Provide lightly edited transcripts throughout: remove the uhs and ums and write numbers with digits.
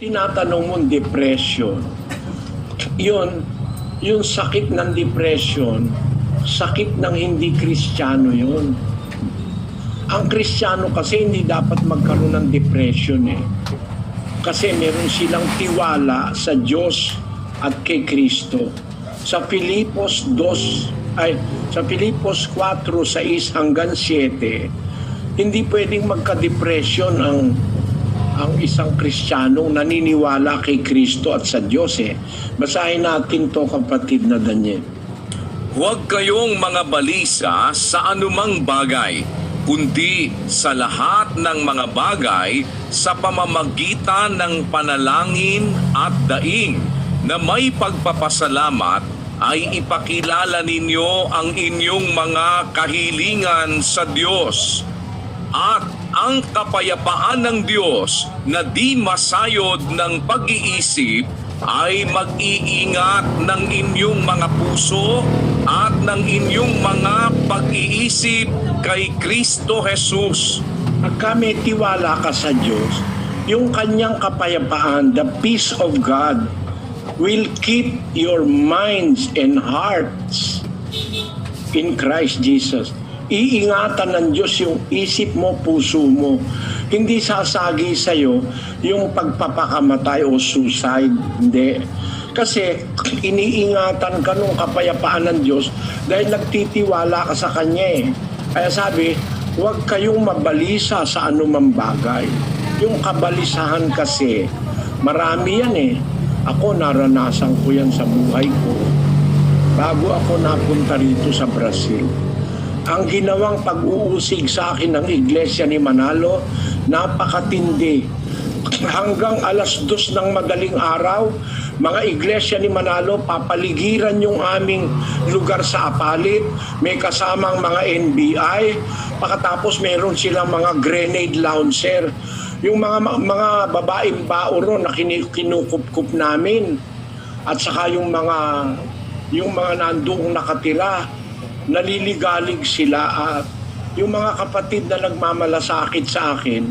Tinatanong mong depression, yung sakit ng depression, sakit ng hindi Kristiyano yun. Ang Kristiyano kasi hindi dapat magkaroon ng depression eh. Kasi meron silang tiwala sa Diyos at kay Kristo. Sa Filipos 4:6 hanggang 7, hindi pwedeng magka-depression ang isang Kristiyanong naniniwala kay Kristo at sa Diyos eh. Basahin natin to, kapatid na Daniel. Huwag kayong mga balisa sa anumang bagay, kundi sa lahat ng mga bagay sa pamamagitan ng panalangin at daing na may pagpapasalamat ay ipakilala ninyo ang inyong mga kahilingan sa Diyos. At ang kapayapaan ng Diyos na di masayod ng pag-iisip ay mag-iingat ng inyong mga puso at ng inyong mga pag-iisip kay Kristo Jesus. Pagka may tiwala ka sa Diyos, yung kanyang kapayapaan, the peace of God, will keep your minds and hearts in Christ Jesus. Iingatan ng Diyos yung isip mo, puso mo. Hindi sasagi sa'yo yung pagpapakamatay o suicide. Hindi. Kasi iniingatan ka nung kapayapaan ng Diyos dahil nagtitiwala ka sa Kanya eh. Kaya sabi, huwag kayong mabalisa sa anumang bagay. Yung kabalisahan kasi, marami yan eh. Ako, naranasan ko yan sa buhay ko. Bago ako napunta rito sa Brazil. Ang ginawang pag-uusig sa akin ng Iglesia ni Manalo, napakatindi. Hanggang 2:00 ng madaling araw, mga Iglesia ni Manalo, papaligiran yung aming lugar sa Apalit. May kasamang mga NBI. Pagkatapos meron silang mga grenade launcher. Yung mga babaeng bauro na kinukup-kup namin. At saka yung mga nandoong nakatira, naliligalig sila. At yung mga kapatid na nagmamalasakit sa akin,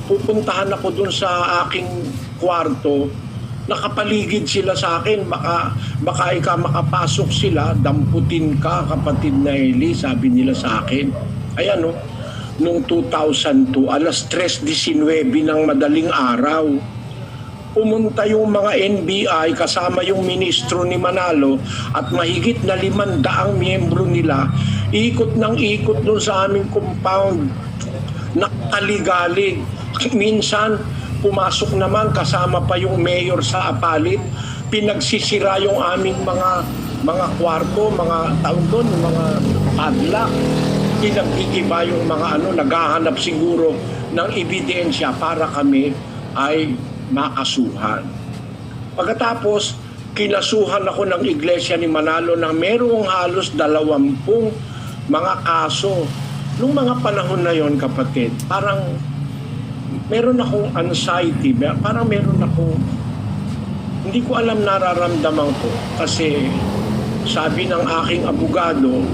pupuntahan ako dun sa aking kwarto, nakapaligid sila sa akin, baka ikaw makapasok sila, damputin ka, kapatid na Eli, sabi nila sa akin. Ayan o, noong 2002, 3:19 ng madaling araw, pumunta yung mga NBI kasama yung ministro ni Manalo at mahigit na 500 miyembro nila, ikot ng ikot doon sa aming compound, nakaligalig. Minsan, pumasok naman kasama pa yung mayor sa Apalit, pinagsisira yung aming mga kwarto, mga taon doon, mga padlock, pinagkikiba yung mga naghahanap siguro ng ebidensya para kami ay makasuhan. Pagkatapos, kinasuhan ako ng Iglesia ni Manalo na merong halos 20 mga kaso. Nung mga panahon na yon, kapatid, parang meron akong anxiety, parang meron akong, hindi ko alam nararamdaman ko. Kasi sabi ng aking abogado,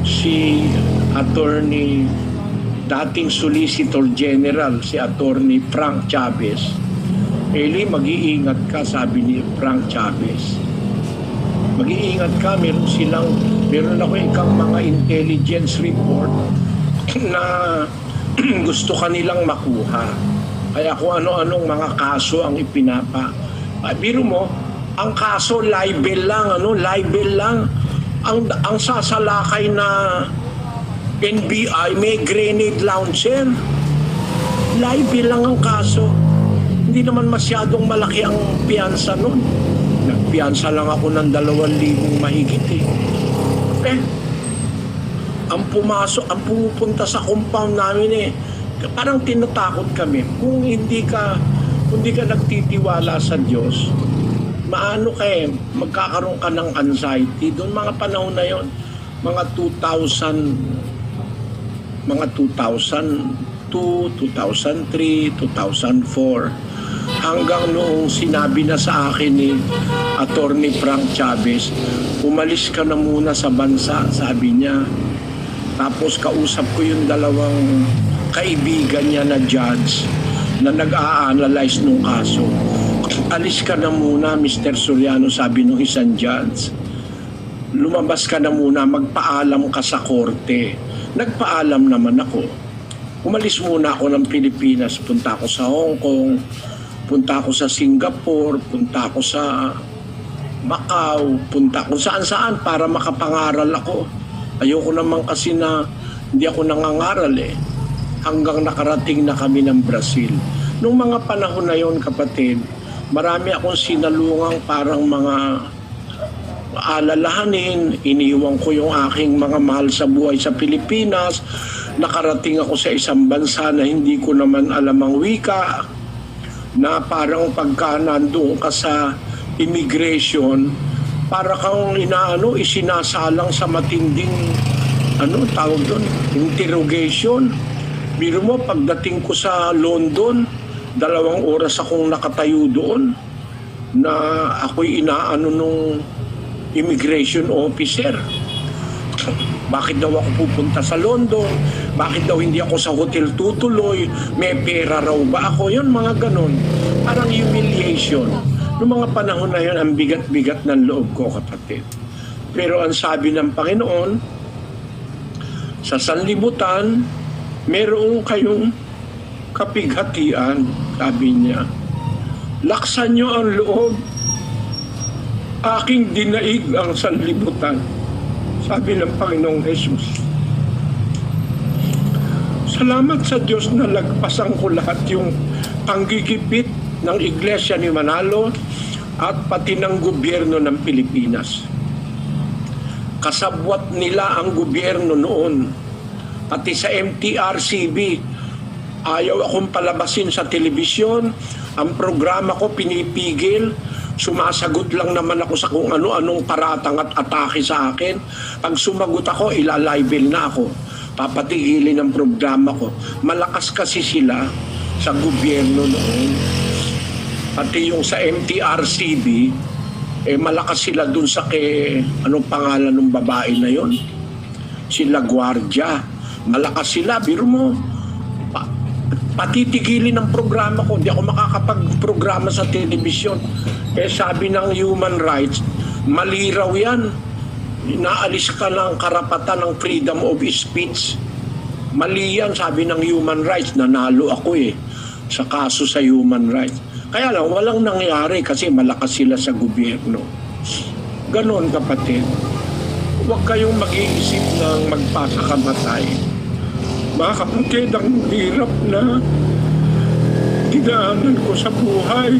si attorney, dating Solicitor General, si attorney Frank Chavez, Eli, mag-iingat ka, sabi ni Frank Chavez. Mag-iingat ka, meron ako ikang mga intelligence report na gusto kanilang makuha. Kaya kung ano-anong mga kaso ang ipinapa. Biro mo, ang kaso libel lang, libel lang. Ang sasalakay na NBI may grenade launcher. Libel lang ang kaso. Hindi naman masyadong malaki ang piyansa nun. Nagpiyansa lang ako ng 2,000 mahigit eh. Ang pumupunta sa compound namin eh, parang tinatakot kami. Kung hindi ka nagtitiwala sa Diyos, magkakaroon ka ng anxiety. Doon mga panahon na yon, mga 2002, 2003, 2004, hanggang noong sinabi na sa akin ni Attorney Frank Chavez, umalis ka na muna sa bansa, sabi niya. Tapos kausap ko yung 2 kaibigan niya na judge na nag-a-analyze nung kaso. Alis ka na muna, Mr. Soriano, sabi nung isang judge. Lumabas ka na muna, magpaalam ka sa korte. Nagpaalam naman ako. Umalis muna ako ng Pilipinas. Punta ako sa Hong Kong, punta ako sa Singapore, punta ako sa Macau, punta kung saan-saan para makapangaral ako. Ayoko naman kasi na hindi ako nangangaral eh. Hanggang nakarating na kami ng Brazil. Noong mga panahon na yon, kapatid, marami akong sinalungang parang mga alalahanin. Iniwan ko yung aking mga mahal sa buhay sa Pilipinas. Nakarating ako sa isang bansa na hindi ko naman alam ang wika, na parang pagka nandoon ka sa immigration, para kang isinasalang sa matinding tawag doon, interrogation. Biro mo, pagdating ko sa London, 2 oras akong nakatayo doon na ako'y nung immigration officer. Bakit daw ako pupunta sa London? Bakit daw hindi ako sa hotel tutuloy? May pera raw ba ako? Yun, mga ganon. Parang humiliation. Noong mga panahon na yun, ang bigat-bigat ng loob ko, kapatid. Pero ang sabi ng Panginoon, sa sanlibutan, meron kayong kapighatian, sabi niya. Laksan niyo ang loob. Aking dinaig ang sanlibutan, sabi ng Panginoong Jesus. Salamat sa Diyos na lagpasan ko lahat yung panggigipit ng Iglesia ni Manalo at pati ng gobyerno ng Pilipinas. Kasabwat nila ang gobyerno noon, pati sa MTRCB. Ayaw akong palabasin sa telebisyon. Ang programa ko pinipigil. Sumasagot lang naman ako sa kung ano-anong paratang at atake sa akin. Pag sumagot ako, ilalibel na ako. Papatigilin ang programa ko. Malakas kasi sila sa gobyerno noon. Pati yung sa MTRCB, malakas sila dun sa anong pangalan ng babae na yon? Sila Guardia. Malakas sila. Biro mo, patitigilin ang programa ko. Hindi ako makakapag-programa sa telebisyon. Sabi ng human rights, mali raw yan. Naalis ka ng karapatan ng freedom of speech. Mali yan, sabi ng human rights. Nanalo ako sa kaso sa human rights. Kaya lang, walang nangyari kasi malakas sila sa gobyerno. Ganon, kapatid. Huwag kayong mag-iisip ng magpapakamatay. Mga kapatid, ang hirap na dinaanan ko sa buhay.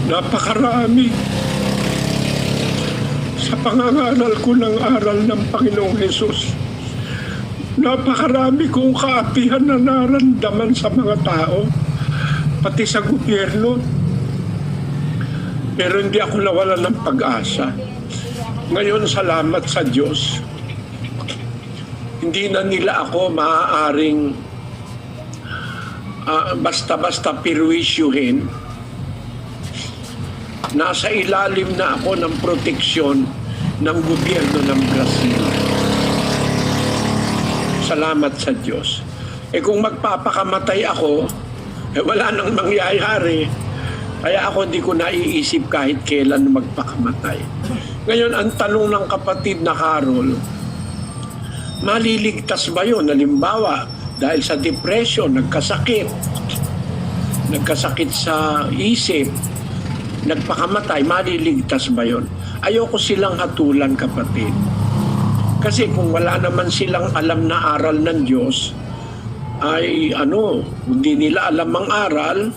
Napakarami. Sa pangangaral ko ng aral ng Panginoong Jesus, napakarami kong kaapihan na naramdaman sa mga tao, pati sa gobyerno. Pero hindi ako nawalan ng pag-asa. Ngayon, salamat sa Diyos. Hindi na nila ako maaaring basta-basta pirwisyuhin. Nasa ilalim na ako ng proteksyon ng gobyerno ng Brazil. Salamat sa Diyos. Kung magpapakamatay ako, wala nang mangyayari. Kaya ako hindi ko naiisip kahit kailan magpakamatay. Ngayon, ang tanong ng kapatid na Carol, maliligtas ba yun? Halimbawa, dahil sa depression, nagkasakit sa isip, nagpakamatay, maliligtas ba yun? Ayoko silang hatulan, kapatid. Kasi kung wala naman silang alam na aral ng Diyos, ay hindi nila alam ang aral,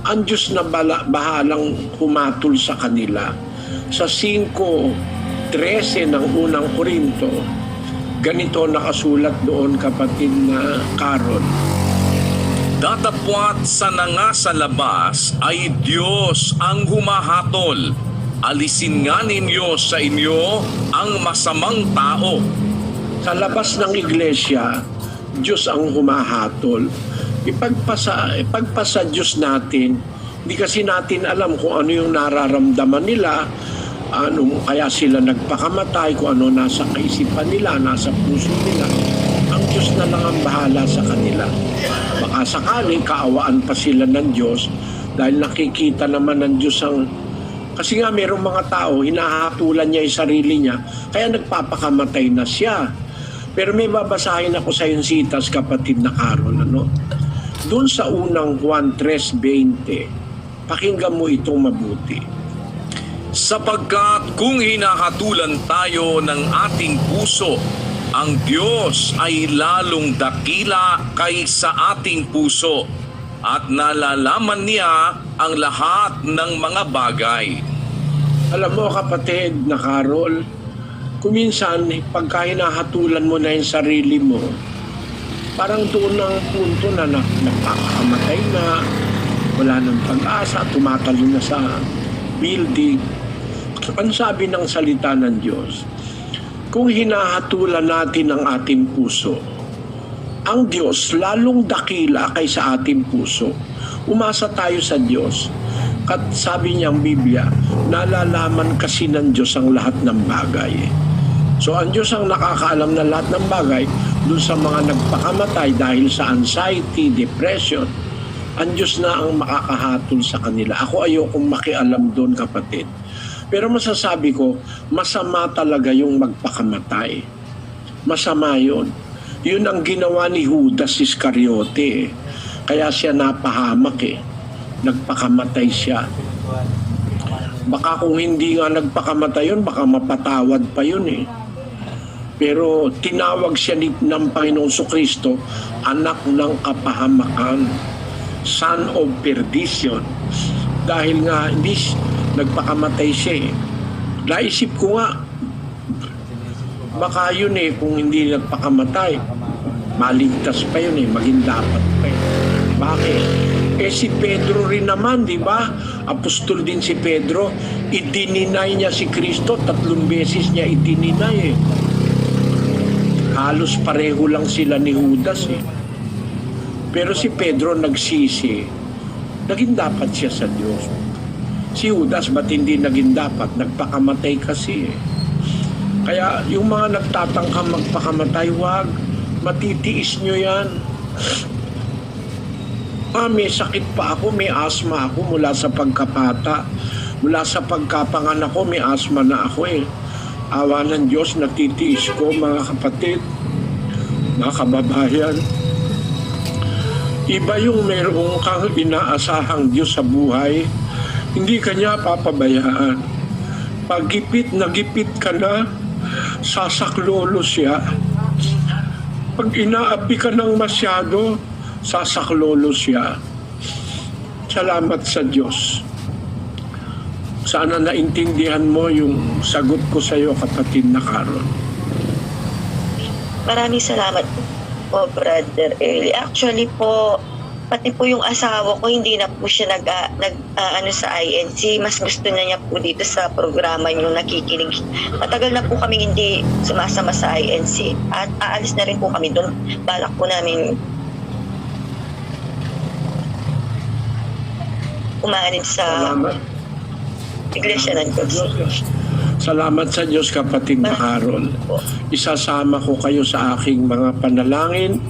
ang Diyos na bahalang humatul sa kanila. Sa 5:13 ng unang Korinto, ganito nakasulat doon, kapatid na Carol. Datapwat sa nanga sa labas ay Diyos ang humahatol. Alisin nga ninyo sa inyo ang masamang tao. Sa labas ng iglesia, Diyos ang humahatol. Ipagpasa Diyos natin. Hindi kasi natin alam kung ano yung nararamdaman nila, kaya sila nagpakamatay, kung ano nasa kaisipan nila, nasa puso nila. Ang Diyos Diyos na lang ang bahala sa kanila. Baka sakaling kaawaan pa sila ng Diyos dahil nakikita naman ng Diyos ang... Kasi nga mayroong mga tao, hinahatulan niya yung sarili niya, kaya nagpapakamatay na siya. Pero may babasahin ako sa yung sitas, kapatid na Carol, ano? Doon sa unang Juan 3:20, pakinggan mo itong mabuti. Sapagkat kung hinahatulan tayo ng ating puso, ang Diyos ay lalong dakila kaysa ating puso at nalalaman niya ang lahat ng mga bagay. Alam mo kapatid na Carol, kung minsan pagka hinahatulan mo na yung sarili mo, parang doon ang punto na napakamatay na, wala nang pag-asa, tumatalo na sa building. Ang sabi ng salita ng Diyos, kung hinahatulan natin ang ating puso, ang Diyos lalong dakila kaysa ating puso. Umasa tayo sa Diyos. At sabi niya ang Biblia, nalalaman kasi ng Diyos ang lahat ng bagay. So ang Diyos ang nakakaalam na lahat ng bagay dun sa mga nagpakamatay dahil sa anxiety, depression. Ang Diyos na ang makakahatol sa kanila. Ako ayokong makialam doon kapatid. Pero masasabi ko, masama talaga yung magpakamatay. Masama yun. Yun ang ginawa ni Judas Iscariote. Kaya siya napahamak Nagpakamatay siya. Baka kung hindi nga nagpakamatay yun, baka mapatawad pa yun Pero tinawag siya ng Panginoong Kristo, anak ng kapahamakan, son of perdition. Dahil nga hindi nagpakamatay siya Naisip ko nga, baka yun kung hindi nagpakamatay, maligtas pa yun maging dapat pa Bakit? Si Pedro rin naman, di ba? Apostol din si Pedro, idininay niya si Kristo, 3 beses niya idininay Halos pareho lang sila ni Judas Pero si Pedro nagsisi, naging dapat siya sa Diyos. Si Judas, ba't hindi naging dapat? Nagpakamatay kasi Kaya yung mga nagtatangka magpakamatay, wag. Matitiis nyo yan. May sakit pa ako, may asthma ako mula sa pagkapata. Mula sa pagkapanganak ko, may asthma na ako Awa ng Diyos, natitiis ko mga kapatid, mga kababayan. Iba yung mayroong kang inaasahang Diyos sa buhay, hindi kanya papabayaan. Pag nagipit ka na, sasaklolo siya. Pag inaapi ka ng masyado, sasaklolo siya. Salamat sa Diyos. Sana naintindihan mo yung sagot ko sa iyo, kapatid na Carol. Maraming salamat po, Brother Eli. Actually po, pati po yung asawa ko, hindi na po siya sa INC. Mas gusto na niya po dito sa programa niyo nakikinig. Matagal na po kami hindi sumasama sa INC. At aalis na rin po kami doon. Balak po namin umaanid sa Iglesia ng Diyos. Salamat sa Diyos, kapatid na Carol. Isasama ko kayo sa aking mga panalangin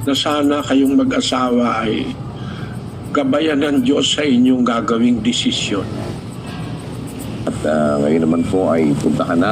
na sana kayong mag-asawa ay gabayan ng Diyos sa inyong gagawing desisyon. At ngayon naman po ay puntahan natin